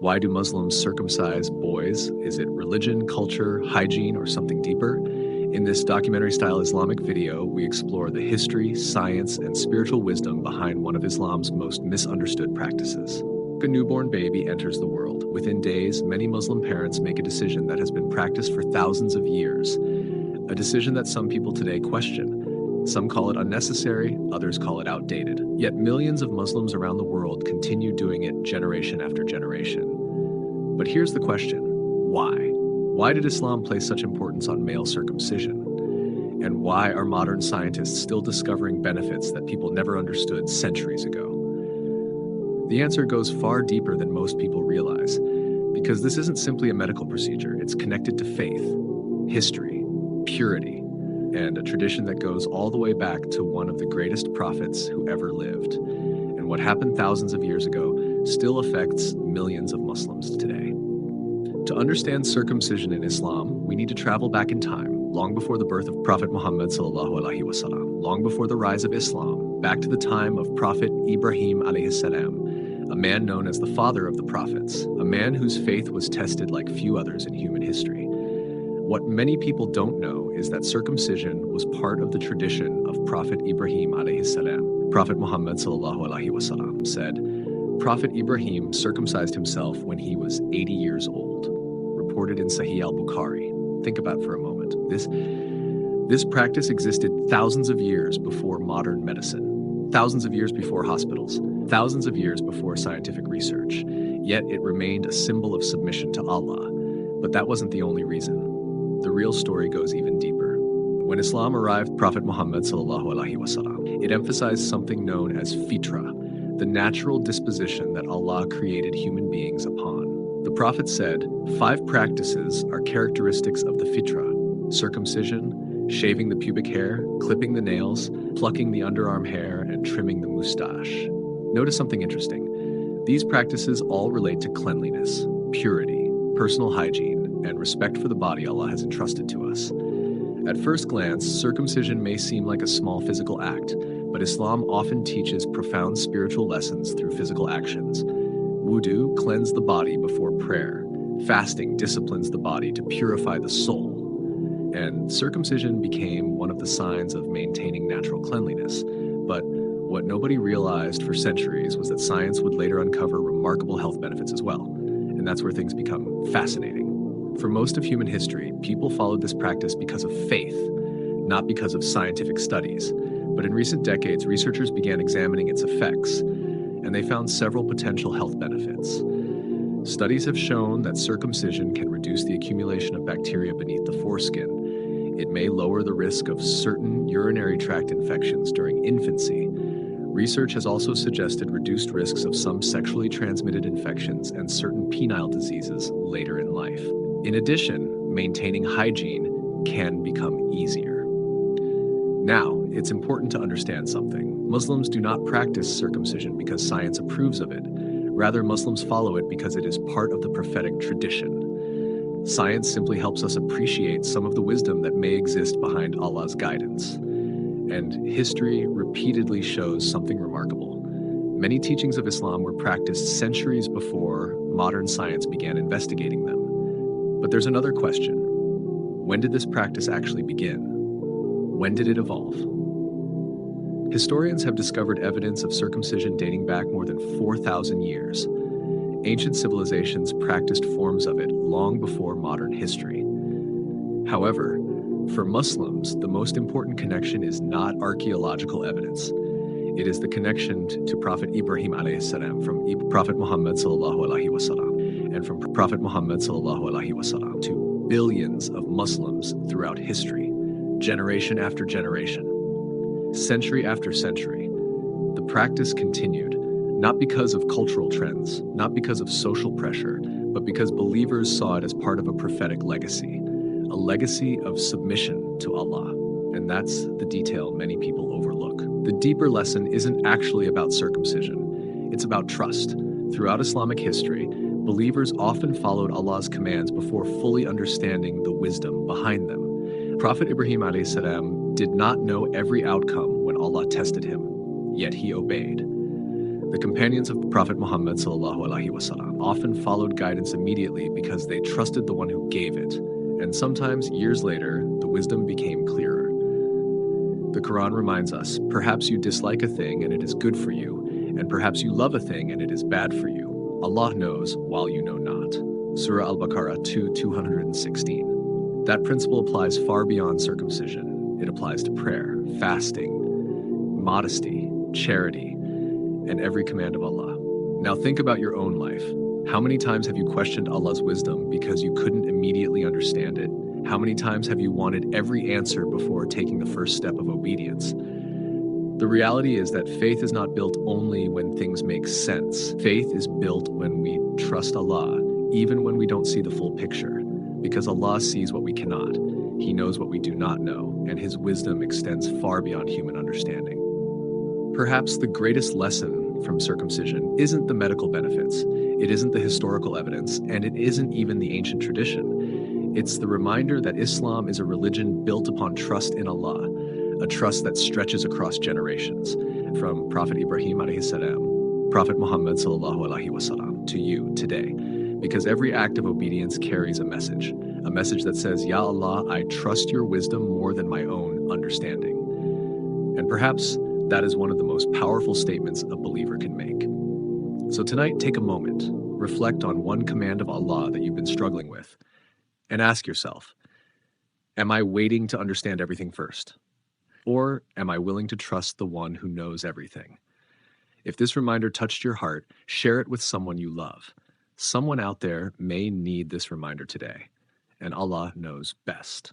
Why do Muslims circumcise boys? Is it religion, culture, hygiene, or something deeper? In this documentary-style Islamic video, we explore the history, science, and spiritual wisdom behind one of Islam's most misunderstood practices. A newborn baby enters the world. Within days, many Muslim parents make a decision that has been practiced for thousands of years, a decision that some people today question. Some call it unnecessary, others call it outdated. Yet millions of Muslims around the world continue doing it generation after generation. But here's the question: why? Why did Islam place such importance on male circumcision? And why are modern scientists still discovering benefits that people never understood centuries ago? The answer goes far deeper than most people realize, because this isn't simply a medical procedure. It's connected to faith, history, purity, and a tradition that goes all the way back to one of the greatest prophets who ever lived. And what happened thousands of years ago still affects millions of Muslims today. To understand circumcision in Islam, we need to travel back in time, long before the birth of Prophet Muhammad sallallahu alaihi wasallam, long before the rise of Islam, back to the time of Prophet Ibrahim alayhi salam, a man known as the father of the prophets, a man whose faith was tested like few others in human history. What many people don't know is that circumcision was part of the tradition of Prophet Ibrahim alayhi salam. Prophet Muhammad sallallahu alaihi wasallam said, Prophet Ibrahim circumcised himself when he was 80 years old, reported in Sahih al-Bukhari. Think about it for a moment. This practice existed thousands of years before modern medicine, thousands of years before hospitals, thousands of years before scientific research. Yet it remained a symbol of submission to Allah. But that wasn't the only reason. The real story goes even deeper. When Islam arrived, Prophet Muhammad sallallahu alaihi wasallam, it emphasized something known as fitra, the natural disposition that Allah created human beings upon. The Prophet said, 5 practices are characteristics of the fitra: circumcision, shaving the pubic hair, clipping the nails, plucking the underarm hair, and trimming the mustache. Notice something interesting. These practices all relate to cleanliness, purity, personal hygiene, and respect for the body Allah has entrusted to us. At first glance, circumcision may seem like a small physical act, but Islam often teaches profound spiritual lessons through physical actions. Wudu cleanses the body before prayer. Fasting disciplines the body to purify the soul. And circumcision became one of the signs of maintaining natural cleanliness. But what nobody realized for centuries was that science would later uncover remarkable health benefits as well. And that's where things become fascinating. For most of human history, people followed this practice because of faith, not because of scientific studies. But in recent decades, researchers began examining its effects, and they found several potential health benefits. Studies have shown that circumcision can reduce the accumulation of bacteria beneath the foreskin. It may lower the risk of certain urinary tract infections during infancy. Research has also suggested reduced risks of some sexually transmitted infections and certain penile diseases later in life. In addition, maintaining hygiene can become easier. Now, it's important to understand something. Muslims do not practice circumcision because science approves of it. Rather, Muslims follow it because it is part of the prophetic tradition. Science simply helps us appreciate some of the wisdom that may exist behind Allah's guidance. And history repeatedly shows something remarkable. Many teachings of Islam were practiced centuries before modern science began investigating them. But there's another question. When did this practice actually begin? When did it evolve? Historians have discovered evidence of circumcision dating back more than 4,000 years. Ancient civilizations practiced forms of it long before modern history. However, for Muslims, the most important connection is not archaeological evidence. It is the connection to Prophet Ibrahim alayhi salam from Prophet Muhammad sallallahu alaihi wasallam, and from Prophet Muhammad sallallahu alaihi wasallam to billions of Muslims throughout history, generation after generation, century after century. The practice continued, not because of cultural trends, not because of social pressure, but because believers saw it as part of a prophetic legacy, a legacy of submission to Allah. And that's the detail many people overlook. The deeper lesson isn't actually about circumcision. It's about trust. Throughout Islamic history, believers often followed Allah's commands before fully understanding the wisdom behind them. Prophet Ibrahim alayhi salam did not know every outcome when Allah tested him, yet he obeyed. The companions of Prophet Muhammad ﷺ often followed guidance immediately because they trusted the one who gave it, and sometimes years later, the wisdom became clearer. The Quran reminds us, perhaps you dislike a thing and it is good for you, and perhaps you love a thing and it is bad for you. Allah knows while you know not. Surah Al-Baqarah 2:216. That principle applies far beyond circumcision. It applies to prayer, fasting, modesty, charity, and every command of Allah. Now think about your own life. How many times have you questioned Allah's wisdom because you couldn't immediately understand it? How many times have you wanted every answer before taking the first step of obedience? The reality is that faith is not built only when things make sense. Faith is built when we trust Allah, even when we don't see the full picture, because Allah sees what we cannot. He knows what we do not know, and His wisdom extends far beyond human understanding. Perhaps the greatest lesson from circumcision isn't the medical benefits, it isn't the historical evidence, and it isn't even the ancient tradition. It's the reminder that Islam is a religion built upon trust in Allah, a trust that stretches across generations, from Prophet Ibrahim alayhi salam, Prophet Muhammad sallallahu alaihi wasallam, to you today, because every act of obedience carries a message that says, Ya Allah, I trust your wisdom more than my own understanding. And perhaps that is one of the most powerful statements a believer can make. So tonight, take a moment, reflect on one command of Allah that you've been struggling with, and ask yourself, am I waiting to understand everything first? Or am I willing to trust the one who knows everything? If this reminder touched your heart, share it with someone you love. Someone out there may need this reminder today, and Allah knows best.